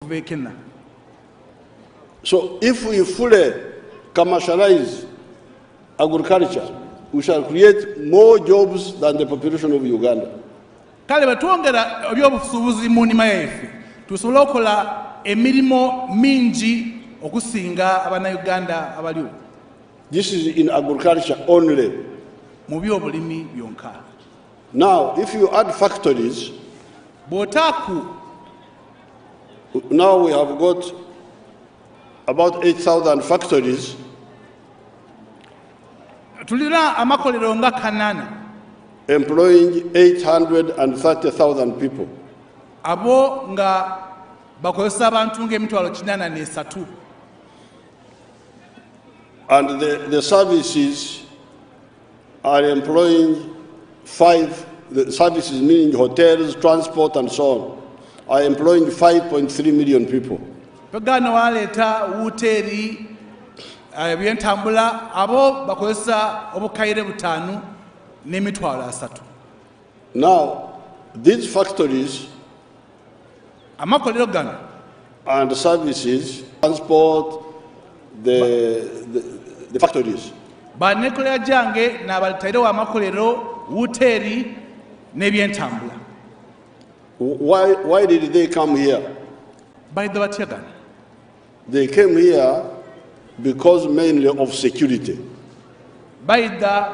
okuva Kenya. So if we fully commercialize agriculture, we shall create more jobs than the population of Uganda. Kale batwongera ebyobusuubuzi mu nnima yaffe tusobola okukola emirimu mingi okusinga abannayuganda abaliwo. This is in agriculture only. Mu byobulimi byonka. Now, if you add factories, bw'otaaku now we have got about 8,000 factories. Tulina amakolero nga kanana. Employing 830,000 people. Abo nga bakozesa abantu ng'emitwalo 83. And the services are employing the services meaning hotels, transport and so on, are employing 5.3 million people. Pagano waleta hoteli byentambula abo bakozesa obukaire butanu n'emitwalo 3. Now, these factories amakolero gano and services, transport, the factories. Banekolera jange n'abalitaire w'amakolero hoteli n'ebyentambula. Why did they come here? Bayidde batya gano? They came here because mainly of security. Bayidda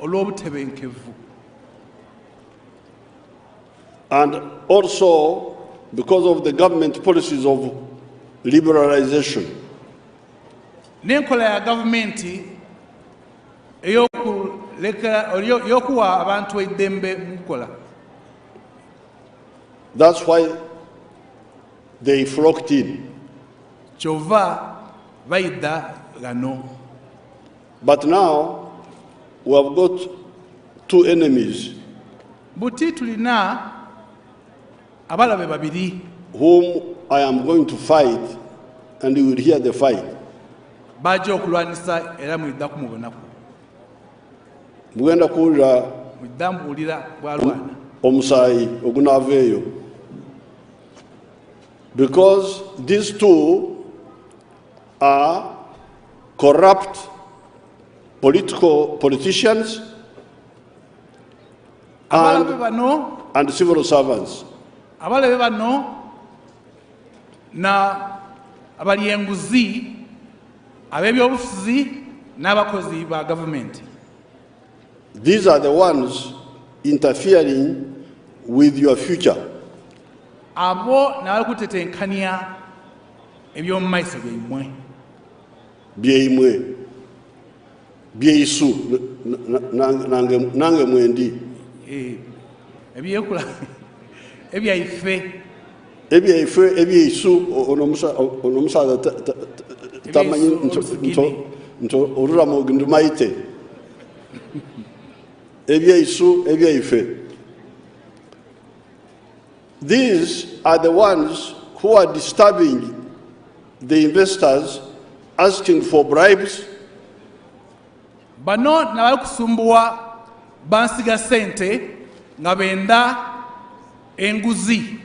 olw'obutebenkevu. And also because of the government policies of liberalization. N'enkola ya gavumenti ey'okuwa abantu eddembe mu kukola. That's why they flocked in. Kyova bayidda gano. But now we have got two enemies. Buti tulina abalabe babiri. Whom I am going to fight, and you will hear the fight. Bajja okulwanisa era mwidda kumubonaku. Mugenda kuwulira mwidda mbuulira bwalwana. Omusaayi ogunaaveeyo. Because these two are corrupt politicians and civil servants. Abalabe bano na abalyenguzi ab'ebyobufuzi n'abakozi ba government. These are the ones interfering with your future. Abo nabali kutetenkania eby'omu maiso byammwe. Byaimwe byeisu nange mwendi ebyekula ebyaife ebyeisu onomusaza tamanyi nto olulamo ndumaite ebyeisu ebyaife. These are the ones who are disturbing the investors, asking for bribes. Bano nabali kusumbuwa bansiga sente nga benda enguzi.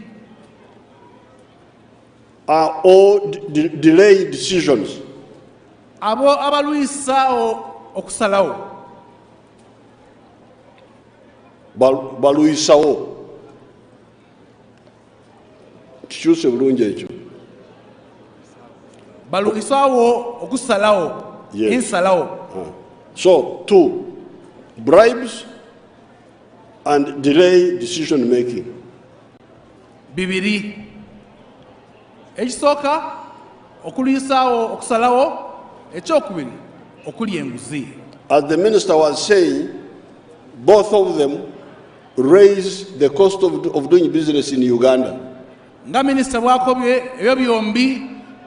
Or delay decisions. Abo abalwisaawo okusalawo. Balwisawo. Kikyuse bulungi ekyo. Balwisaawo okusalawo. Yes. Ensalawo. So, two, bribes and delay decision making. Bibiri. Ekisooka okulwisaawo okusalawo, ekyokubiri okulya enguzi. As the minister was saying, both of them raise the cost of doing business in Uganda. Nga minister bwakobye ebyo byombi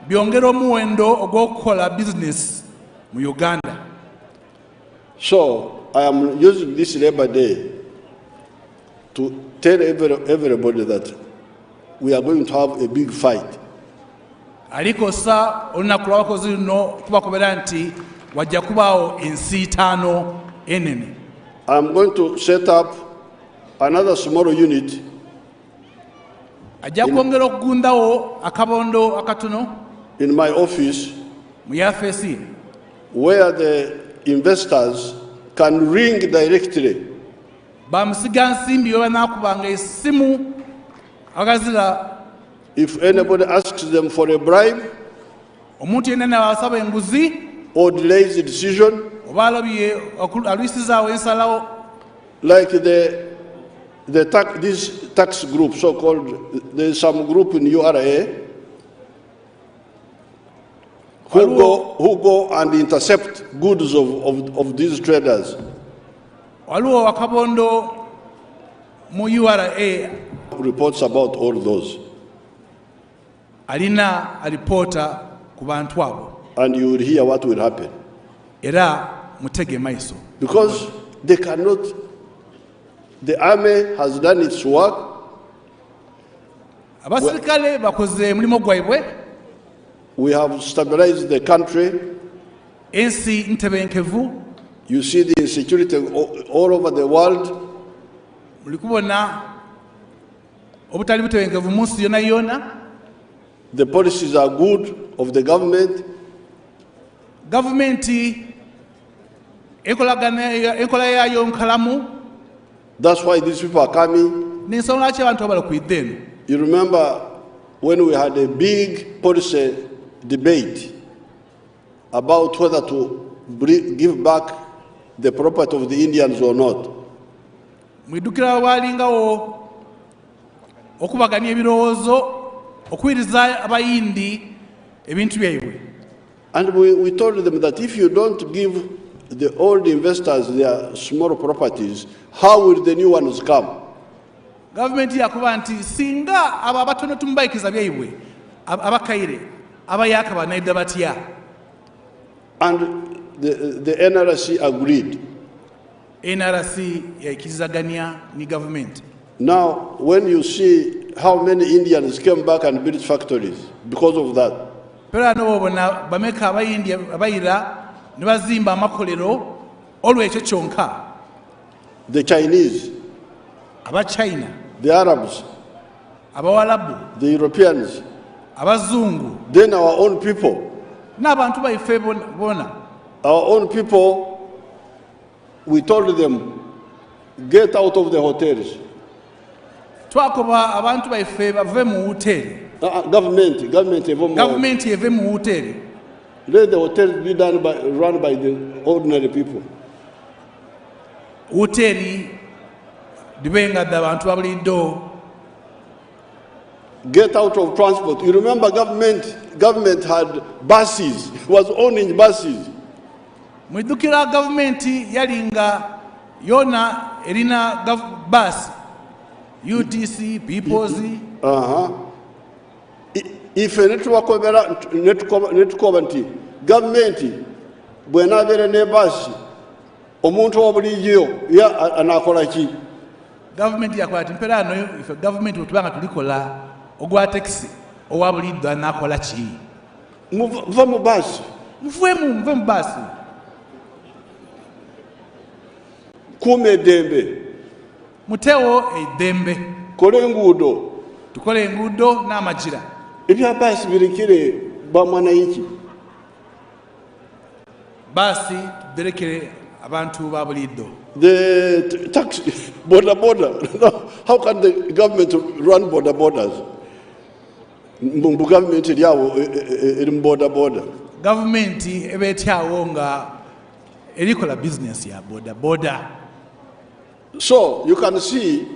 byongera omuwendo ogw'okukola business mu Uganda. So I am using this Labor Day to tell everybody that we are going to have a big fight. Alikosa olunaku lw'abakozi luno tubakobera nti wajja kubaawo ensiitaano enene. I am going to set up another small unit ajja kwongera okugundawo akabondo akatono in my office mu yafeesi where the investors can ring directly bamusiga nsimbi we banaakubanga essimu agazira if anybody asks them for a bribe omuntu yenna nabasaba enguzi or delays the decision, oba alabye alwisizaawo ensalawo like this tax group, so-called, there's some group in URA who go and intercept goods of these traders. waliwo akabondo mu URA Reports about all those. alina alipoota ku bantu abo And you will hear what will happen. era mutege maiso Because they cannot, the army has done its work. abasirikale bakoze emulimo gwabwe We have stabilized the country. ensi ntebenkevu You see the insecurity all over the world. muli kubona obutali butebenkevu mu nsi yonna yonna The policies are good of the government. gavumenti enkola yaayo nkalamu That's why these people are coming. n'ensonga lwaki abantu babala kwidde eno You remember when we had a big policy debate about whether to give back the property of the Indians or not. mwidukira bwalingawo okubaganya ebirowoozo okuyiriza abayindi ebintu byaibwe And we told them that if you don't give the old investors their small properties, how will the new ones come? gavumenti yakuba nti singa abo abatono tumubayikiza byaibwe abakaire abayaka banaidda batya And the NRC agreed. NRC yayikirizaganya ni gavumenti Now, when you see how many Indians came back and built factories because of that, era nobona bameka abayindi abayira ne bazimba amakolero olwekyo kyonka the Chinese, abachina the Arabs, abawalabu the Europeans, abazungu then our own people. n'abantu baife bona Our own people, we told them, get out of the hotels. twakoba abantu baife bave mu hoteri Government, gavumenti eve mu hoteri let the hotels be run by the ordinary people. hoteri dibengadde abantu babuliddo Get out of transport. You remember government had buses, was owning buses. mwidukira gavumenti yalinga yona erina bus UTC peoples Ife netukoba nti gavumenti bwenabeera ne basi omuntu obulijjo anakola ki? gavumenti yakola ti mpera ano ife gavumenti wetubanga tulikola ogwa taxi owa buliddo anakola ki? Muva mu basi. muve mu basi Kuuma eddembe. mutewo eddembe Kola enguudo. tukole enguudo n'amagira Ebya basi birekere bamwananchi. basi tuderekere abantu ba buliddo The taxi, border. How can the government run borders? Mbu government lyawo eri border. gavumenti ebetyawo nga erikola business ya border. So you can see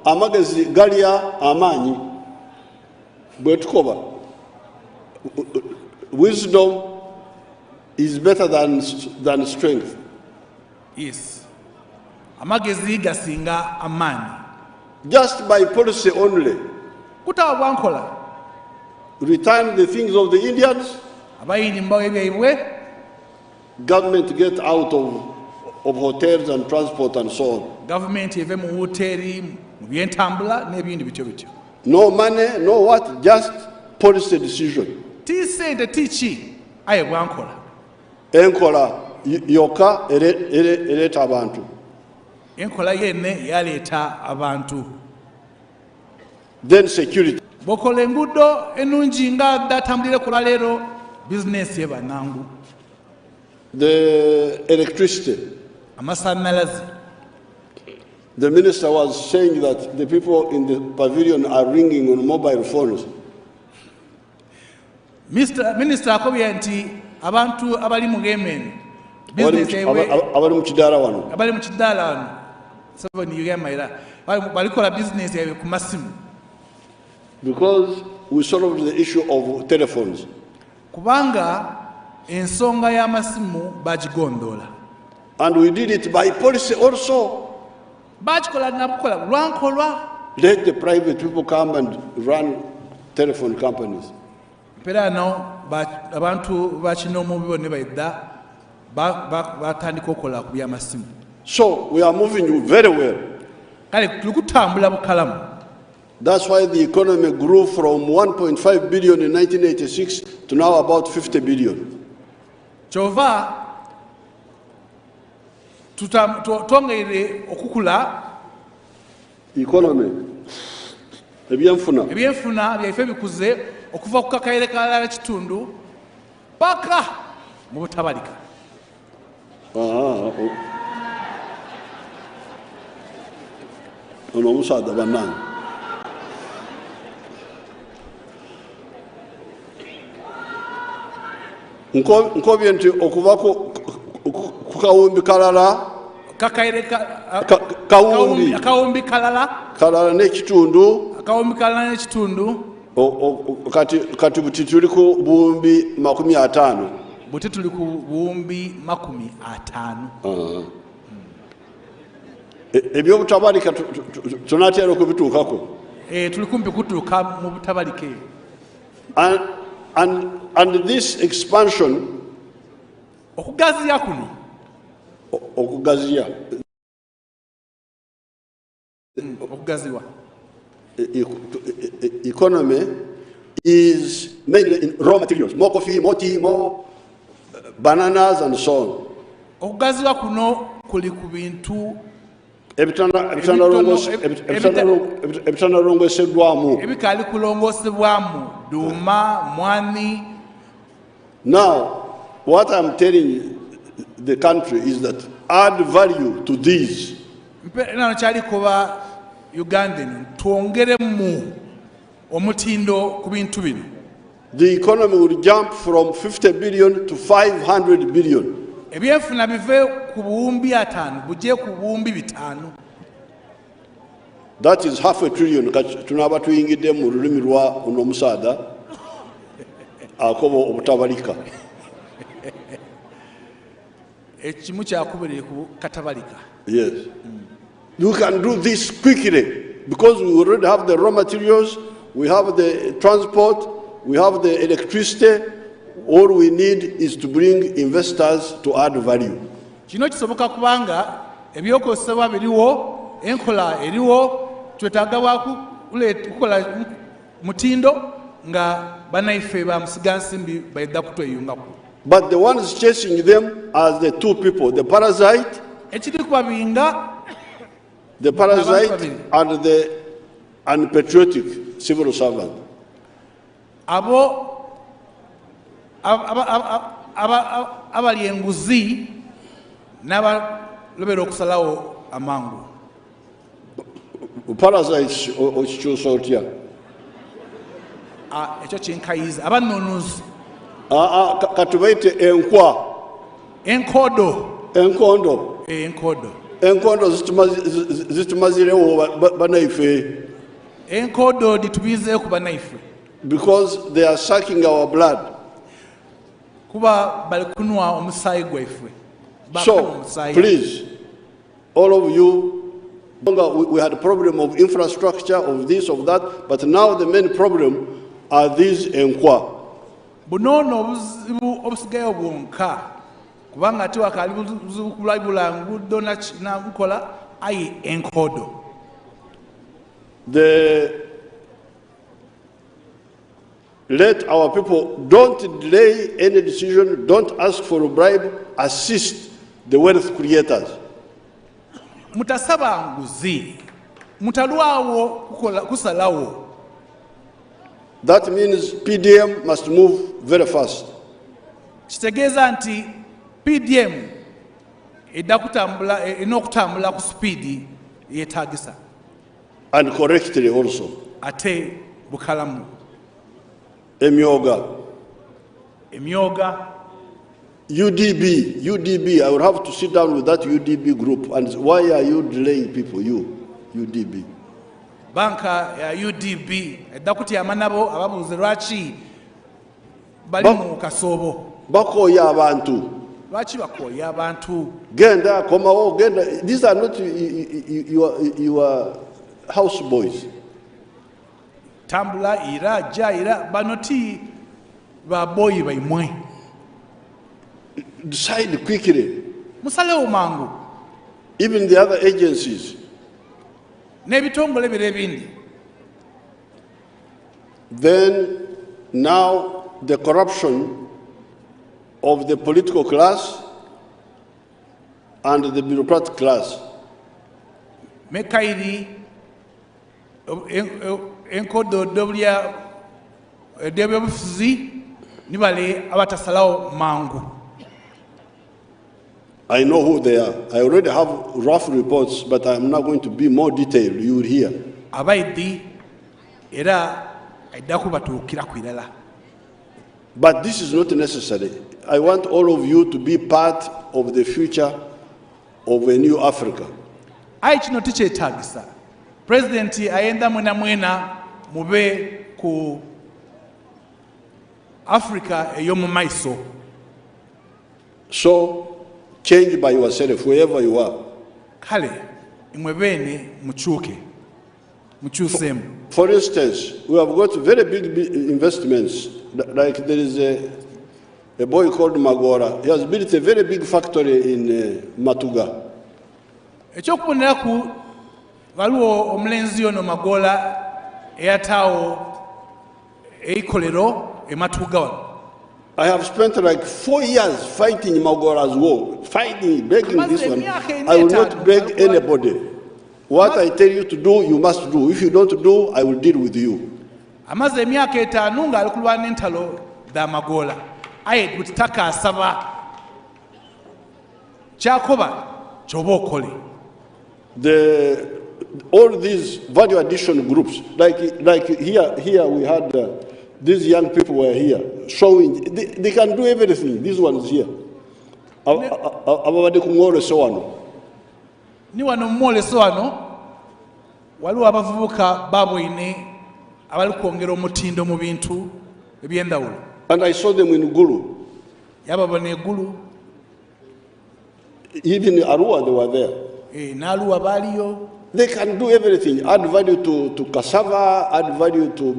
amagezi galya amaanyi bwetukoba. Wisdom is better than strength. Yes. Amagezi gasinga amaanyi. Just by policy only. Kutawa bwankola. Return the things of the Indians. Abayindi mbawo ebyaibwe. Government get out of hotels and transport and so on. Government eve mu hoteri, mu byentambula n'ebindi bityo. No money, no what, just policy decision. Ti sente tichi aye bwankola. Enkola yoka ereta abantu. enkola yenne yaleeta abantu. Then security. Bw'okola enguudo ennungi nga datambulire ku lwaleero, bizinesi eba nnangu. The electricity. Amasannyalaze. The minister was saying that the people in the pavilion are ringing on mobile phones. Minister akobye nti abantu abali mu gemen abali mu kidaala wano balikola bizinesi yaibwe ku masimu, because we solved the issue of telephones. kubanga ensonga y'amasimu bagigondoola. And we did it by policy also. Bakikola nabukola lwankolwa. Let the private people come and run telephone companies. Perano abantu bakinomu bibone baidda batandika okukola ku by'amasimu. So we are moving very well. Kale tuli kutambula bukalamu. That's why the economy grew from 1.5 billion in 1986 to now about 50 billion. Kyova twongere okukula economy ebyenfuna byaife bikuze okuva ku kakaire kalala kitundu paka mu butabalika. Ono omusaadha bannange. Nkobye nti okuva ku kawumbi kalala akawumbi kalala n'ekitundu kati buti tuli ku buwumbi 50. buti tuli ku buwumbi 50. Ebyobutabalika tunatera okubituukako. Tuli kumpi kutuuka mu butabalika. And this expansion, okugaziya kuno, okugaziya, economy is mainly in raw materials, more coffee, more tea, more bananas and so on. Okugaziya kuno kuli ku bintu ebitanalongoseddwamu. ebikali kulongoosebwamu duuma, mwani. Now, what I'm telling the country is that add value to these. Nano kyali kuba Ugandan twongeremu omutindo ku bintu bino. The economy will jump from 50 billion to 500 billion. Ebyenfuna bive ku buwumbi 5 bujje ku buwumbi 5. That is half a trillion. Tunaba tuyingidde mu lulimi lwa ono omusaadha akobo obutabalika. Ekimu kyakubiri ku katabalika. Yes. You can do this quickly because we already have the raw materials, we have the transport, we have the electricity. All we need is to bring investors to add value. Kino kisoboka kubanga ebyokozesebwa biriwo, enkola eriwo, twetaaga kukola mutindo nga banaife ba musigansimbi baidda kutweyungako. But the ones chasing them are the two people, the parasite and the unpatriotic civil servant. Abali enguzi n'abalobera okusalawo amangu. Parasites okikyusa otya? Ekyo kinkayiza abanunuzi. Katubaite enkwa. Enkondo. Enkondo zitumazirewo banaife. Enkodo ditubizeewo ku banaife. Because they are sucking our blood. Kuba bali kunwa omusaayi gwaife. So, please, all of you, we had a problem of infrastructure, of this, of that, but now the main problem are these enkwa. Bunono obuzibu obusigayo bwonka kubanga ate wakali buzibu kulabula ngudo na nkola ayi enkodo. Let our people don't delay any decision, don't ask for a bribe, assist the wealth creators. mutasaba nguzi mutalwawo kusalawo. That means PDM must move very fast. Kitegeeza nti PDM enokutambula ku speed yetagisa. And correctly also. Ate bukalamu. Emyoga. UDB, I will have to sit down with that UDB group and why are you delaying people, UDB? Banka ya UDB, edakuti amanabo ababuze lwaki bali mu kasobo. Bakoya abantu. Lwaki bakoya abantu? Genda, komawo, genda. These are not your house boys. Tambula, ira, jaira, banoti ba boy baimwe. Decide quickly. Musale mangu. Even the other agencies. Nebitongole birebindi. Then now the corruption of the political class and the bureaucratic class. Mekairi enkodo dobya debufuzi nibale abatasalawo mangu. I know who they are. I already have rough reports, but I'm not going to be more detailed. You will hear. Abaidi era aidaku batukira kwirala. But this is not necessary. I want all of you to be part of the future of a new Africa. Kino tikyetagisa. President ayenda mwena mube ku Africa eyomu maiso. So change by yourself wherever you are. Kale imwe bene muchuke. Muchusemu. For instance, we have got very big investments. Like there is a boy called Magora. He has built a very big factory in Matuga. Ekyokubonerako waliwo omulenzi ono Magola eyatawo eikolero eMatuga wano. I have spent like 4 years fighting Magora's war, begging this one. I will not beg anybody. What I tell you to do, you must do. If you don't do, I will deal with you. Amaze emyaka 5 nga alikulwana entalo da Magola. Aye gutaka asaba. Chakoba choba okole. All these value addition groups, like here we had these young people were here showing they can do everything. These ones here. Ababade kumwole sowano. Ni wano mwole sowano waliwo abavubuka babwine abali kwongera omutindo mu bintu ebyendawulo. And I saw them in Gulu. Yababone Gulu. Even Arua they were there. N'Arua baliyo. They can do everything. Add value to cassava, add value to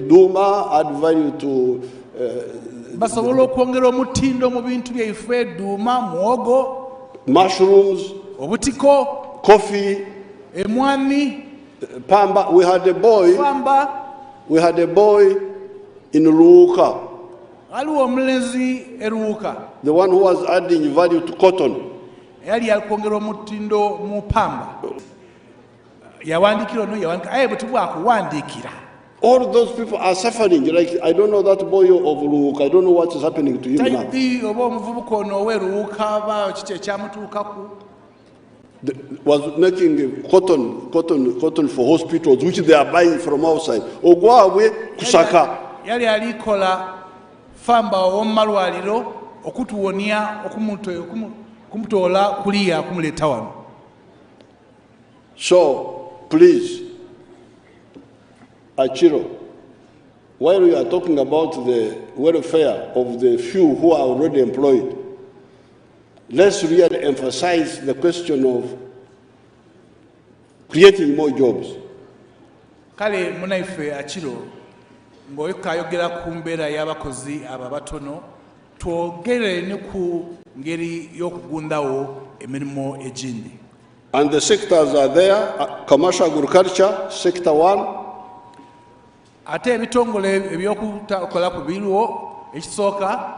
Duma, add value to basobola okwongera omutindo mu bintu byaife Duma, muogo, mushrooms, obutiko, coffee, emwani, pamba. We had a boy in Ruuka. Aliwo omulenzi eruuka. The one who was adding value to cotton. Yali alikwongera omutindo mu pamba. Yawandikira no yawandika aye butubwa kuwandikira. All those people are suffering. Like I don't know that boy of Ruuka. I don't know what is happening to him now. Taidi obo omuvubuka ono weruuka ba kite kyamutuukaku. Was making cotton for hospitals, which they are buying from outside. Ogwawe kusaka. Yali alikola famba omumalwaliro okutuwonia okumutola kuliya kumuleta wano. So please, Achiro, while we are talking about the welfare of the few who are already employed, let's really emphasize the question of creating more jobs. Kale munaife Achiro ng'oyokayogera ku mbeera y'abakozi ababatono twogere ne ku ngeri y'okugundawo emirimu egindi. And the sectors are there, commercial agriculture, sector 1. Ate ebitongole ebyokukola ku biriwo ekisooka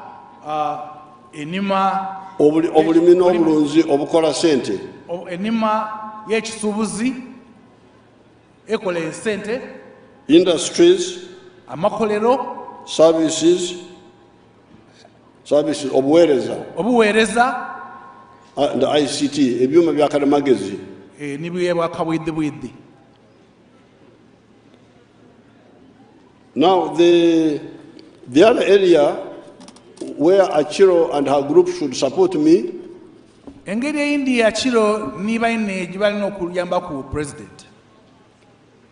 enima obulimi n'obulunzi obukola sente. Enima y'ekisuubuzi ekola ensente, industries, amakolero, services, obuweereza, and ICT, ebyuma bya kalimagezi. n'ebiweebwa kabwidhi. Now, the other area where Achiro and her group should support me engeri eyindi ya Achiro ni baine gye balina okuyamba ku president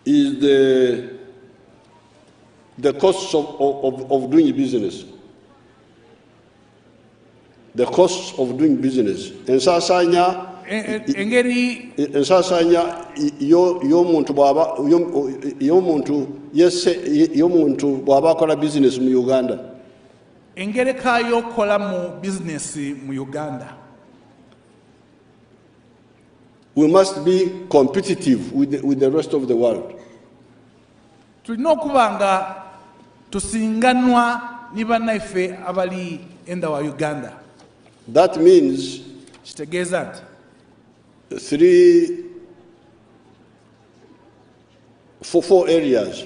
is the costs of doing business. The costs of doing business. Ensasanya y'omuntu bw'aba akola business mu Uganda. Engereka y'okola mu business mu Uganda. We must be competitive with the rest of the world. Tulina okuba nga tusinganwa ne bannaffe abali enda wa Uganda. That means kitegeeza nti four areas.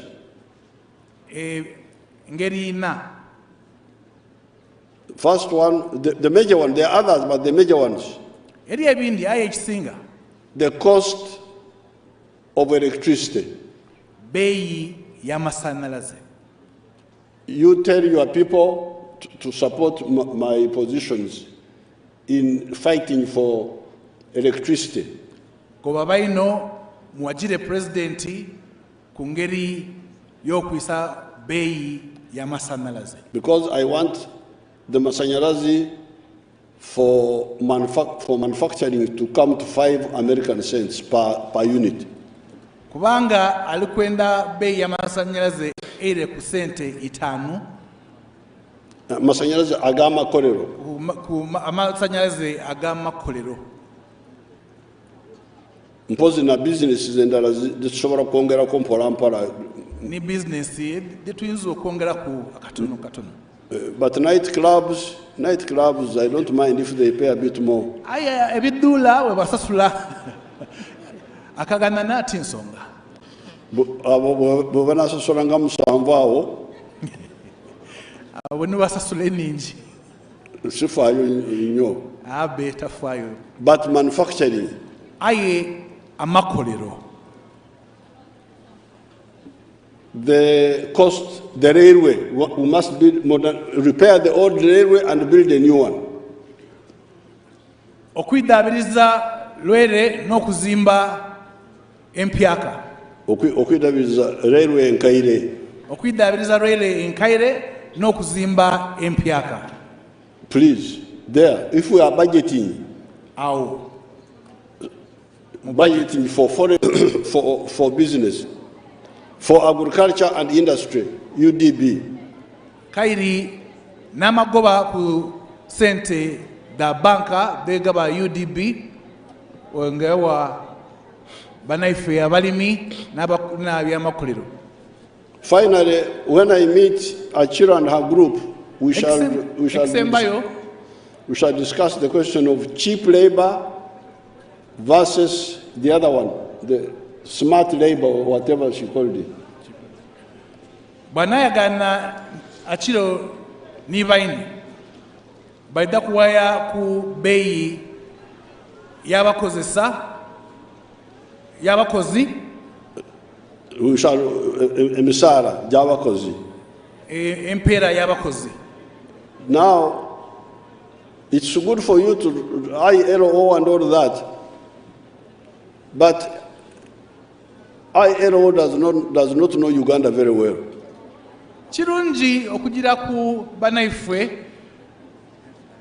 Ngeri ina. First one, the major one, there are others, but the major ones. Eri ebindi aye ekisinga. The cost of electricity. Beeyi y'amasannyalaze. You tell your people to support my positions in fighting for electricity. Goba baino muwagire presidenti ku ngeri y'okuyisa beeyi y'amasannyalaze. Because I want the masanyalazi for manufacturing to come to 5 American cents per unit. Kubanga alikwenda beeyi y'amasannyalaze ere ku sente 5. Masanyalaze ag'amakolero. Amasannyalaze ag'amakolero. Mpozi na businesses endala zishobora kwongerako mpolampola. Ni business tuyinza okwongeraku akatono. But night clubs, I don't mind if they pay a bit more. Aya ebidula we basasula akagana nati nsonga. Bo banasasula nga 7 awo. Abo ni basasula eningi. Sifayo nnyo. Beta fayo. But manufacturing. Aye amakolero. The cost, the railway, we must build repair the old railway and build a new one. Okwidabiriza lwere n'okuzimba empyaka. Okwidabiriza railway enkaire. Okwidabiriza railway enkaire n'okuzimba empyaka. Please, there, if we are budgeting, budgeting for foreign, for business, for agriculture and industry, UDB. Kairi namagoba ku sente da banka degaba UDB wengewa banaife abalimi na byamakolero. Finally, when I meet Achiro and her group, we shall discuss the question of cheap labor versus the other one, the smart labor or whatever she called it. Banayagana Achiro ni baini baida kuwaya ku beeyi y'abakozi we shall emisara y'abakozi empeera y'abakozi. Now it's good for you to ILO and all that, but ILO does not know Uganda very well. Kirungi okugira ku banaife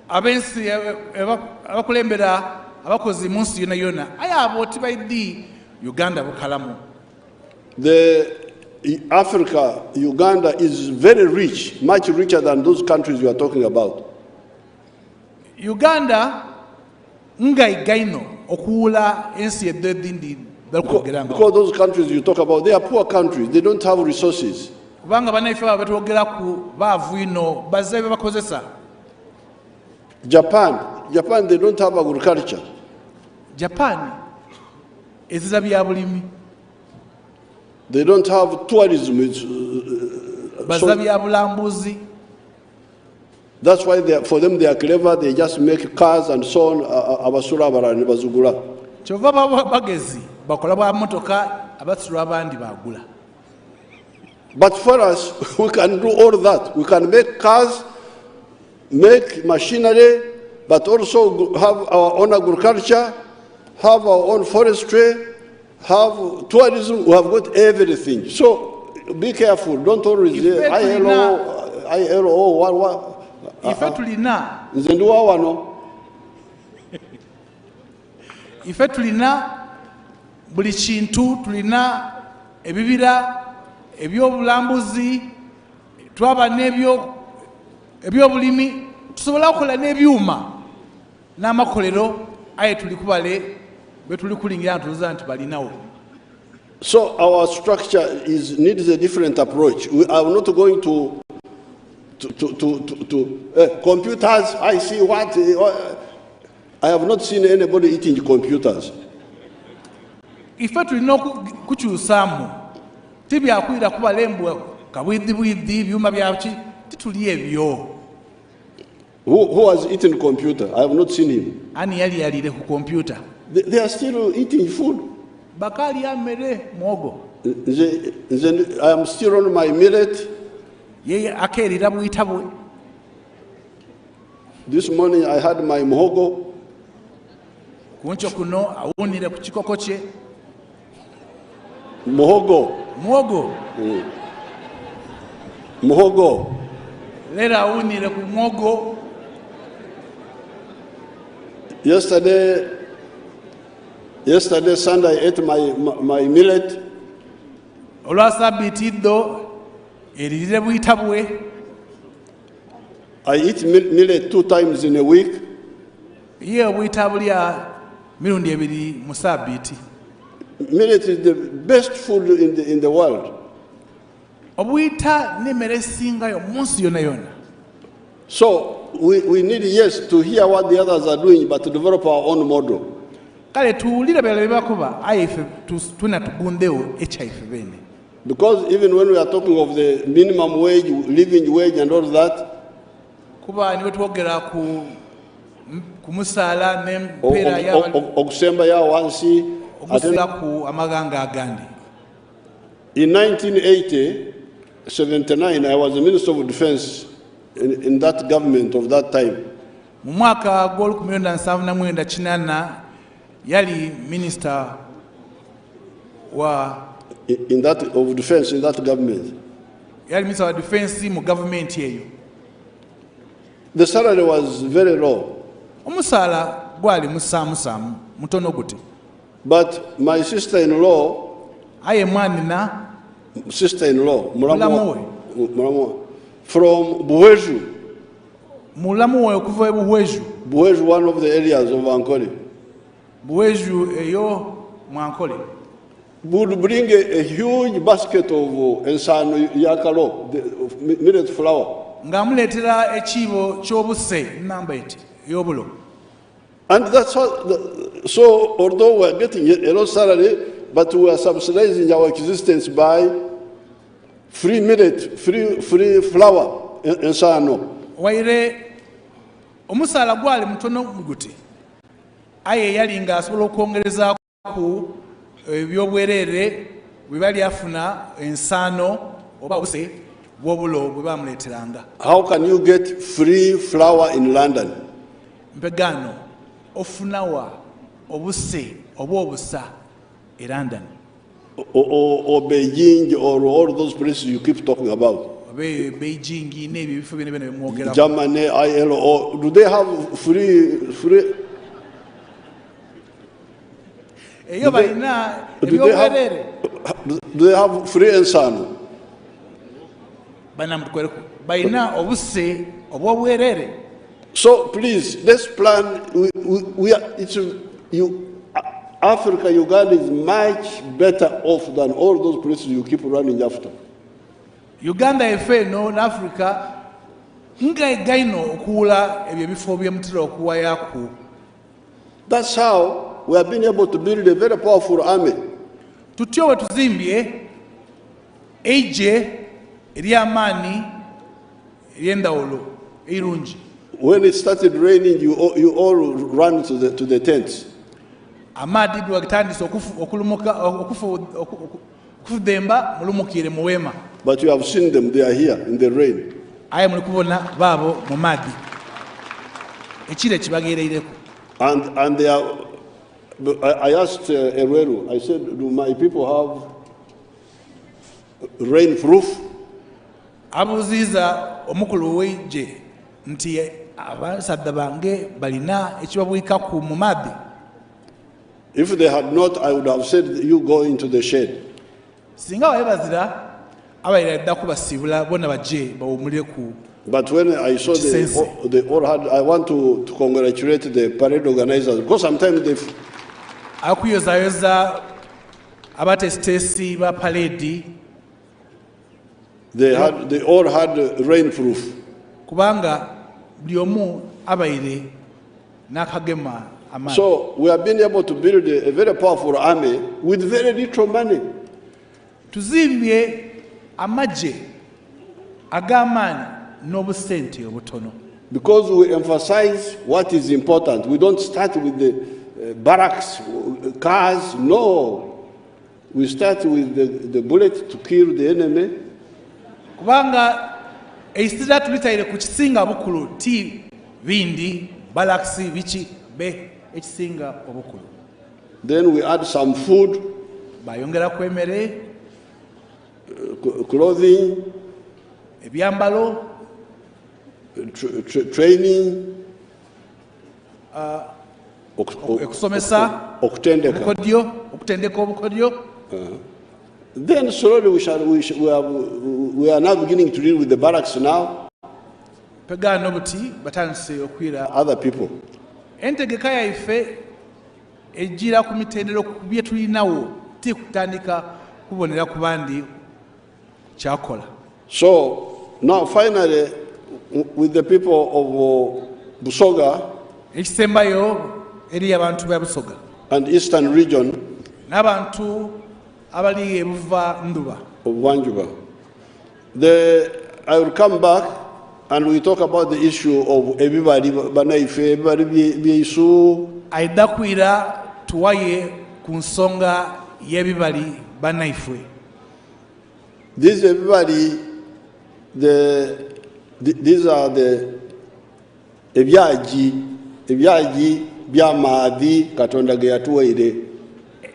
abensi abakulembera abakozi mu nsi yona aye abo tibaidi Uganda bukalamu. Africa, Uganda is very rich, much richer than those countries you are talking about. Uganda ngaigaino okuula ensi edindi balikugeranga. Because those countries you talk about, they are poor countries, they don't have resources. Kubanga banaife batwogera ku baavu ino bazze bakozesa. Japan, they don't have agriculture. Japan ezisa bya bulimi. They don't have tourism. Bazza bya bulambuzi. That's why for them they are clever. They just make cars and so on. Abasura abalala bazugula. Kyova bagezi bakola bwa motoka abasura abandi bagula. But for us, we can do all that. We can make cars, make machinery, but also have our own agriculture, have our own forestry, have tourism. We have got everything. So be careful. Don't always say ILO, what. Ife tulina. Nze ndi wawano. Ife tulina buli kintu, tulina ebibira, ebyobulambuzi, twaba ebyobulimi, tusobola okukola n'ebyuma n'amakolero aye tuli kubale be tuli kulingira ntuza nti balinawo. So our structure needs a different approach. We are not going to computers. I see what I have not seen anybody eating computers. Ife tulina kukyusaamu tibyakwira kubalembwa kabwidibwidi byuma byaki tituli ebyo. Who has eaten computer? I have not seen him. Ani yali yalire ku computer. They are still eating food. Bakali amere mwogo. I am still on my millet. Yeye akerira bwitabwe. This morning I had my muhogo. Kuncho kuno awunire ku kikoko kye. Muhogo. Muhogo. Lera awunire ku mwogo. Yesterday Sunday I ate my millet. Olwasabiti do eririre bwitabwe. I eat millet 2 times in a week. Ye bwitabulya mirundi ebiri mu sabiti. Millet is the best food in the world. Obwita n'emmere esingayo munsi yonna yonna. So we need, yes, to hear what the others are doing, but to develop our own model. Kale tuwulire bye bakuba aye ife tuna tugundewo ekyaife bene. Because even when we are talking of the minimum wage, living wage and all that, kuba niwe twogera ku musaala n'empeera okusemba ya wansi okusula ku amaganga agandi. In 1979, I was the Minister of Defense in that government of that time. Mu mwaka gw'Olukumi yali minister wa in that of defense in that government. Yali minister wa defense mu government eyo. The salary was very low. Omusaala gwali musaamusaamu mutono guti. But my sister-in-law, aye mwanina sister-in-law, mulamu from Buweju. Mulamu we okuva Buweju. Buweju, one of the areas of Ankole. Buweju eyo Mwankole. Would bring a huge basket of ensano yakalo, millet flour. Ngamuletera ekibo ky'obuse namba eti yobulo. And that's what, so although we're getting a low salary, but we are subsidizing our existence by free millet, free flour, ensano. Waire omusaala gwali mutono muguti. Aye yali nga asobola okwongereza ku ebyobwerere bwe bali afuna ensano oba obuse bw'obulo bwe bamuleeteranga. How can you get free flour in London? Mpegano ofunawa obuse oba obusa e London. Or Beijing or all those places you keep talking about. Beijing n'ebyo ebifo byonna byonna bemwogera. Germany, ILO, do they have free? Eyo balina ebyobwerere. Do they have free ensano? Balina obuse obwobwerere. So please, let's plan. Africa, Uganda is much better off than all those places you keep running after. Uganda efe no Africa nga egaino okuula ebyo bifo by'emutira okuwayaku. That's how we have been able to build a very powerful army. Tutyo bwe tuzimbye eije ery'amaanyi ery'endawulo eirungi. When it started raining, you all ran to the tents. Amaadhi bwe gatandise okulumuka okufudemba mulumukire mu weema. But you have seen them, they are here in the rain. Aye muli kubona baabo mu maadhi ekire kibagereireko. And they are, I asked Erweru, I said, do my people have rainproof? Abuziza omukulu w'eije nti abasadde bange balina ekibabwikaku mu maadhi. If they had not, I would have said, you go into the shed. Singa webazira abayira dda kubasibula bonna bajje bawumulire ku. But when I saw they all had, I want to congratulate the parade organizers, because sometimes they... Akuyozayoza abatesitesi ba parade. They all had rainproof. Kubanga buli omu abaire n'akagema amaanyi. So we have been able to build a very powerful army with very little money. Tuzimbye amagye ag'amaanyi n'obusente obutono. Because we emphasize what is important. We don't start with the barracks, cars, no. We start with the bullet to kill the enemy. Kubanga eisira tulitaire ku kisinga bukulu ti bindi balaksi bichi be ekisinga obukulu. Then we add some food, bayongera ku emmere, clothing, ebyambalo, training, okusomesa, okutendeka obukodyo. Then slowly we are now beginning to deal with the barracks now. Pegano buti batandise okwira other people. Entegeka yaife ejira ku mitendero ku bye tulinawo ti kutandika kubonera ku bandi kyakola. So now finally with the people of Busoga ekisembayo eri abantu ba Busoga and Eastern region n'abantu abali ebuva nduba of Wanjuba, I will come back and we talk about the issue of everybody banaife everybody beisu. Aida kwira tuwaye ku nsonga y'ebibali banaifwe. This everybody, these are the ebyaji by'amaadhi Katonda ge yatuwaire.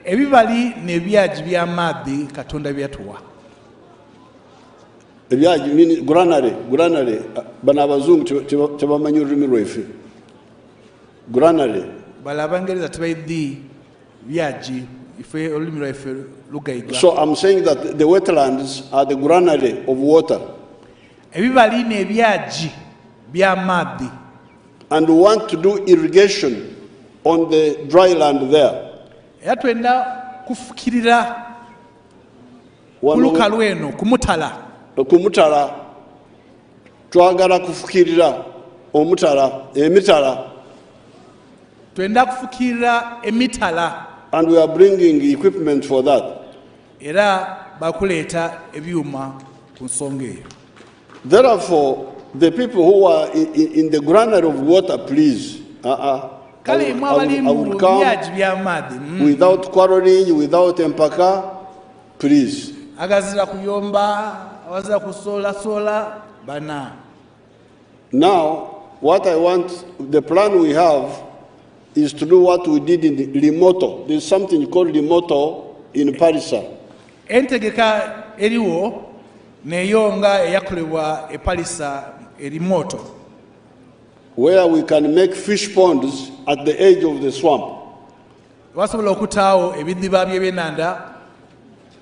Ebibali n'ebyaji by'amaadhi Katonda byatuwa. Ebyaji mean granary bana abazungu tebamanyi olulimi lwaife. Granary bala abangereza tebaidhi byaji ife olulimi lwaife lugaiga. So I'm saying that the wetlands are the granary of water. Ebibali n'ebyaji by'amaadhi. And we want to do irrigation on the dry land there. Era twenda kufukirira kulukalu eno kumutala. Kumutala twagala kufukirira emitala. Twenda kufukirira emitala. And we are bringing equipment for that. Era bakuleeta ebyuma ku nsonga eyo. Therefore, the people who are in the granary of water, please, I would come without quarreling, without empaka, please. Agazira kuyomba, awazira kusola bana. Now, what I want, the plan we have is to do what we did in Limoto. There's something called Limoto in Parisa. Entegeka eriwo neyonga eyakolebwa Parisa erimoto. Where we can make fish ponds at the edge of the swamp. Wasobola okutaawo ebidiba by'ebyenanda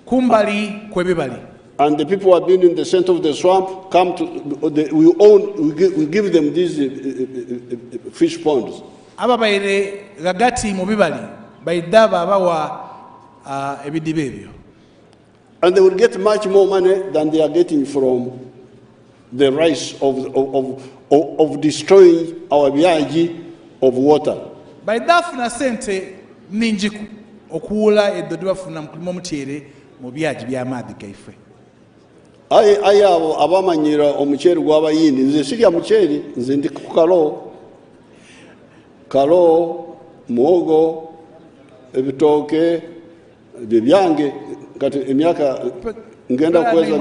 kumbali kw'ebibali. And the people who have been in the center of the swamp come to we give them these fish ponds. Ababaire gagati mu bibali baidda babawa ebidiba ebyo. And they will get much more money than they are getting from the rise of destroying our byaji of water. Baidda afuna sente ninjiku okuwula eddo tebafuna mu kulima omuceere mu byagi by'amaadhi gaife. Aye abo abamanyira omuceere gw'abayindi, nze sirya muceere, nze ndi ku kalo, muwogo, ebitooke bye byange. Kati emyaka ngenda kuweza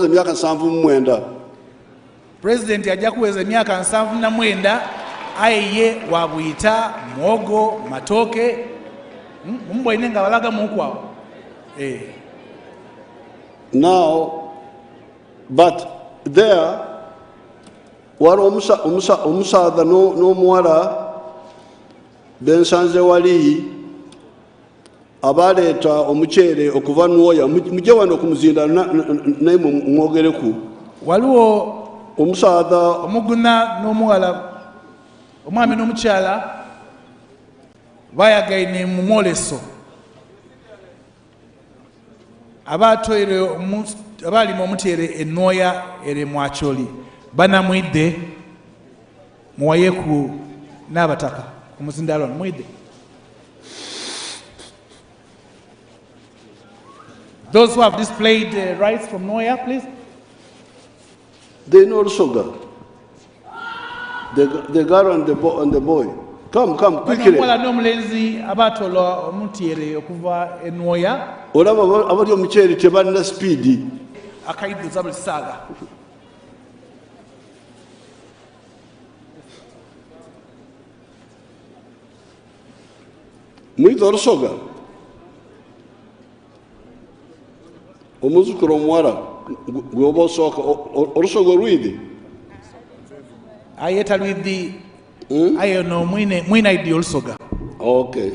emyaka 79. President ajja kuweza emyaka 79, aye wa buyita muwogo matooke mumboine nga balaga mukwawo. Now, but there, wali omusaadha n'omuwala bensanze wali abaleeta omuceere okuva Nwoya, mujje wano okumuzinda naye mwogereku. Waliwo omusaadha omuguna n'omuwala, omwami n'omukyala bayagaine mu mwoleso, abalima omuceere e Nwoya ere mu Acholi banamwidde muwayeku n'abataka ku muzindalo mwidde. Those who have displayed rights from Nwoya, please. They know Rusoga. The girl and the boy. Come, quickly. N'omulenzi abatolwa omuceere okuva e Nwoya. Olaba abali omuceere tebalina speed. Akayidduza buli ssaaga. Mwita Rusoga. Omuzukuru omuwala gwoba osooka Olusoga olwidi. Ayeta lwidi. Ayo no mwina idi Olusoga. Okay.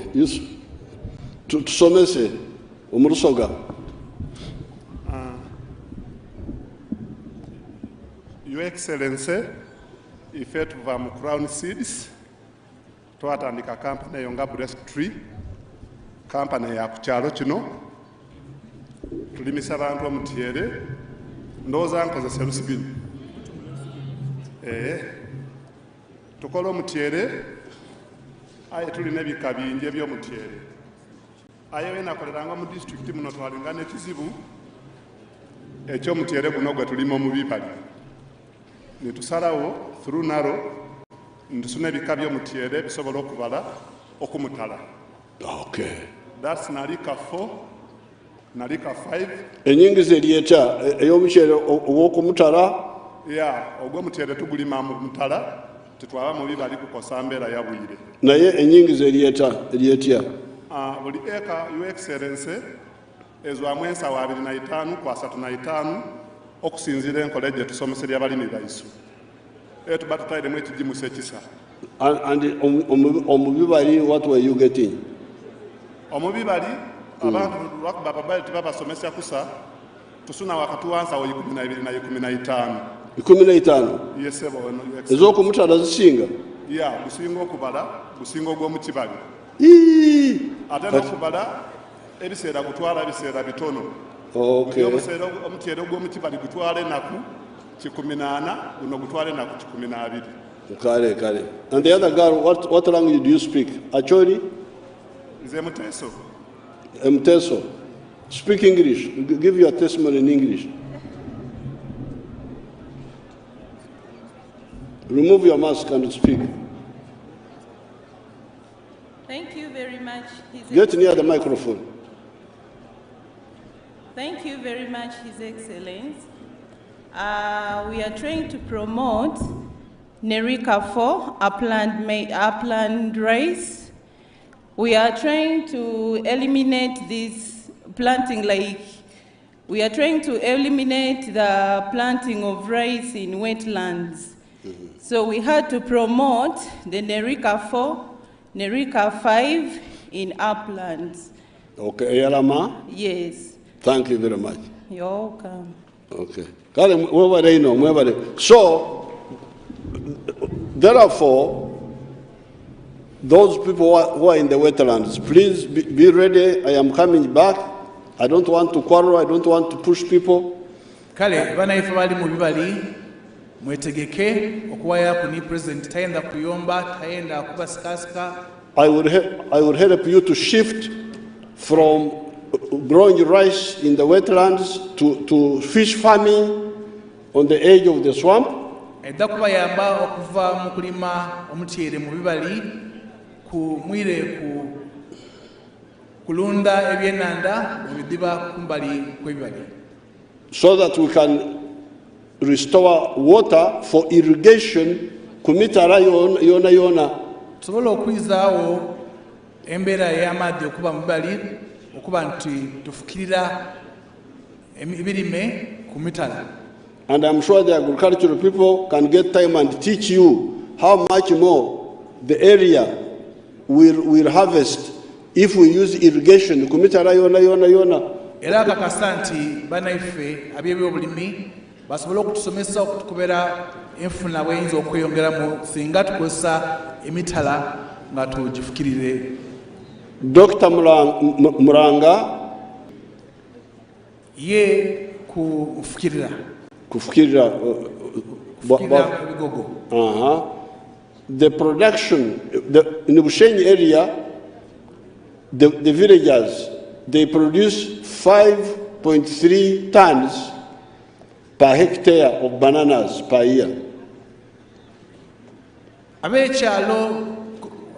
Tusomese Omulusoga. Your Excellency, ife tuva mu Crown Seeds twatandika kampani yonga Blessed Tree, kampani ya kukyalo kino tulimisa abantu omutyere ndowooza nkozesa lusibino. Tukola omutyere, aye tulina ebika bingi eby'omutyere. Aye wenakoleranga mu disitulikiti muno twalinga n'ekizibu eky'omutyere guno gwe tulima mu Bibali. Nitusalawo through Narrow ntusuna ebika by'omutyere bisobola okubala okumutala. Okay. That's Narika 4, Narika 5. Enyingiza eryeta ey'omuceere ow'okumutala. Ogw'omutyere tugulima mu mutala, tetwaba mu Bibali kukosa mbeera ya bwire. Naye enyingiza eryetya. Buli eka, Your Excellency, ezwamu ensawo 25 ku 35 okusinziira enkola gye tusomesera abalimi baisu. Tuba tutairemu ekigimusa ekisa. And omu Bibali, what were you getting? Omu Bibali, abantu lwakuba Ababali tebabasomesa kusa, tusuna wakati wa nsawo 12 na 15. 15? Yes, ez'okumutala zisinga? Gusinga okubala, gusinga ogw'omu Kibali. Ate n'okubala ebiseera gutwala ebiseera bitono. Okay. Omutyere ogw'omu Kibali gutwala ennaku 18, guno gutwala ennaku 12. Kale. And the other girl, what language do you speak? Acholi? Nze Muteso. Mteso. Speak English. Give your testimony in English. Remove your mask and speak. Thank you very much. Get near the microphone. Thank you very much, His Excellency. We are trying to promote Nerika 4, upland rice. We are trying to eliminate this planting, we are trying to eliminate the planting of rice in wetlands. So we had to promote the Nerika 4, Nerika 5 in uplands. Okay, Yalama? Yes. Thank you very much. You're welcome. Okay. So, therefore, those people who are in the wetlands, please be ready. I am coming back. I don't want to quarrel. I don't want to push people. Kale, banaife bali mu Bibali, mwetegeke okuwaya ku ni president tayenda kuyomba tayenda kuba sikasika. I would help you to shift from growing rice in the wetlands to fish farming on the edge of the swamp. Edda kubayamba okuva mu kulima omutyere mu bibali mwire ku kulunda ebyenanda mu bidiba kumbali kw'ebibali. So that we can restore water for irrigation ku mitala yona. Tusobola okwizaawo embeera y'amazzi okuba mu bibali okuba nti tufukirira ebirime ku mitala. And I'm sure the agricultural people can get time and teach you how much more the area will harvest if we use irrigation ku mitala yona. Era kakasa nti banaife aby'ebyobulimi basobola okutusomesa okutukubera enfuna bweyinza okweyongeramu singa tukozesa emitala nga tugifukirire. Dr. Muranga ye kufukirira ebigogo. The production in the Bushenyi area, the villagers, they produce 5.3 tons per hectare of bananas per year.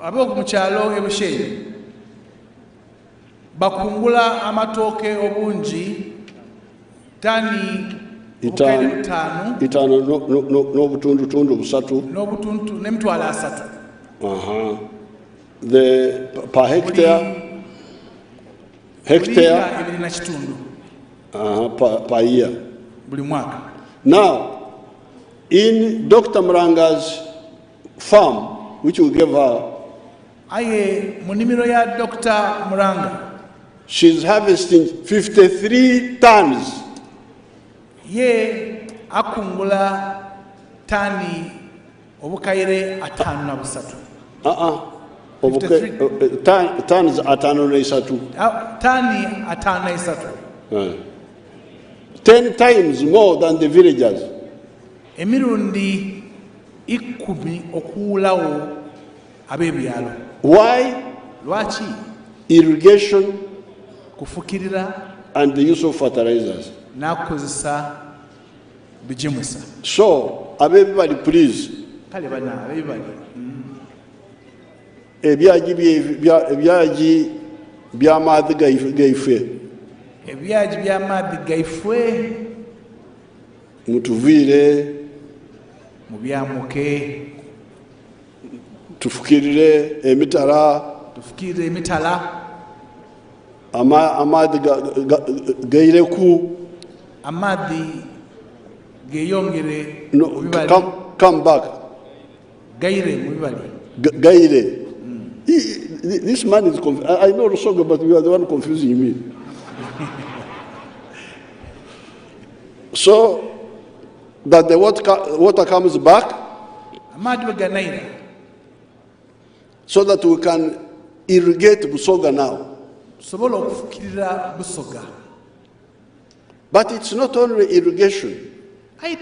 Ab'omukyalo e Bushenyi bakungula amatooke obungi tani itaano n'obutundutundu busatu n'emitwalo 3. The per hectare ebiri na kitundu per year. buli mwaka. Now, in Dr. Muranga's farm, which we gave her, aye mu nnimiro ya Dr. Muranga she's harvesting 53 tons. Ye akungula tani obukayire 53. Tons atano n'esatu. Tani 53. 10 times more than the villagers. Emirundi 10 okuulawo ab'ebyalo. Why? Lwaki? Irrigation kufukirira and the use of fertilizers. Nakozesa bijimusa. So, everybody please. Kale bana everybody. Ebyaji by'amaadhi gaife. Ebyaji by'amaadhi gaife. Mutuviire. Mubyamuke. Tufukirire emitala. Tufukirire emitala. Amaadhi gaireku. Amaadhi geyongere No, come back. Gaire mu bibali. Gaire. This man is confused. I know Rusoga, but you are the one confusing me. So that the water comes back, so that we can irrigate Busoga now. But it's not only irrigation. I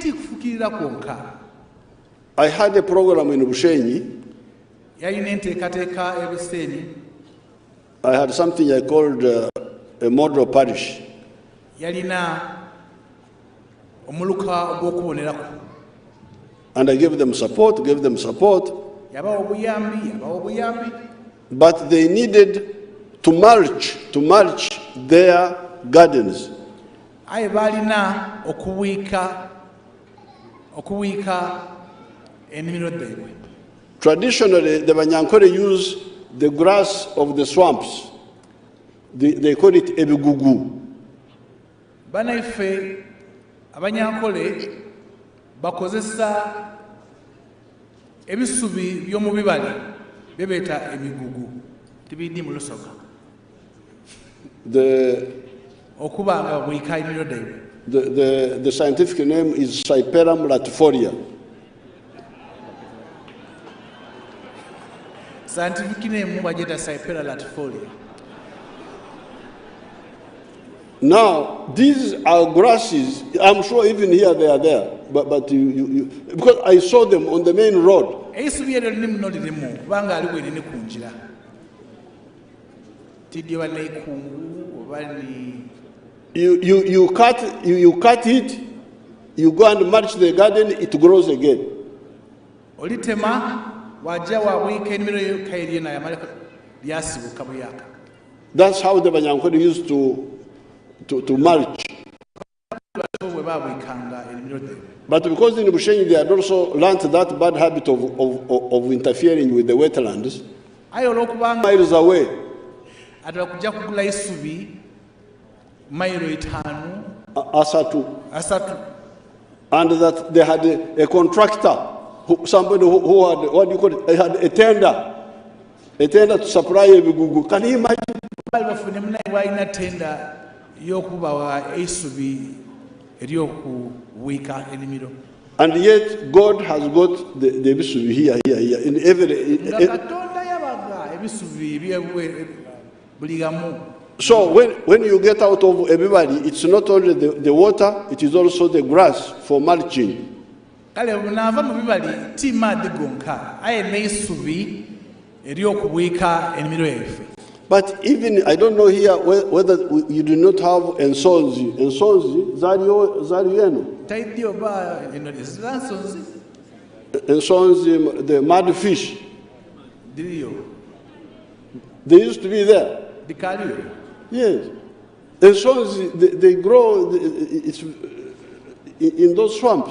had a program in Bushenyi. I had something I called a model parish. And I gave them support. But they needed to mulch their gardens. Traditionally, the Banyankore use the grass of the swamps. They call it ebigugu. Banaife Abanyankole bakozesa ebisubi by'omu bibali bebeta ebigugu tibidi mu Lusoga. The scientific name is Cyperus latifolia. Scientific name wajeta Cyperus latifolia. Now, these are grasses. I'm sure even here they are there. But because I saw them on the main road. Eisubi eryo lino lirimu kubanga aliwo erinene ku njira. Tidyo bali kungu bali. You cut it, you go and mulch the garden, it grows again. Olitema wajja wabwika ennimiro y'ekayirye naye amala lyasibuka buyaka. That's how the Banyankole used to mulch. But because in Bushenyi they had also learnt that bad habit of interfering with the wetlands, miles away, Asatu, and that they had a contractor, somebody who had, what do you call it, they had a tender to supply Ebigugu. Can you imagine? And yet God has got the Ebisubi here, in every. So when you get out of everybody, it's not only the water, it is also the grass for mulching. But even, I don't know here whether you do not have ensonzi. Ensonzi, zarieno. Ensonzi, the mud fish. They used to be there. Yes. Ensonzi, they grow in those swamps.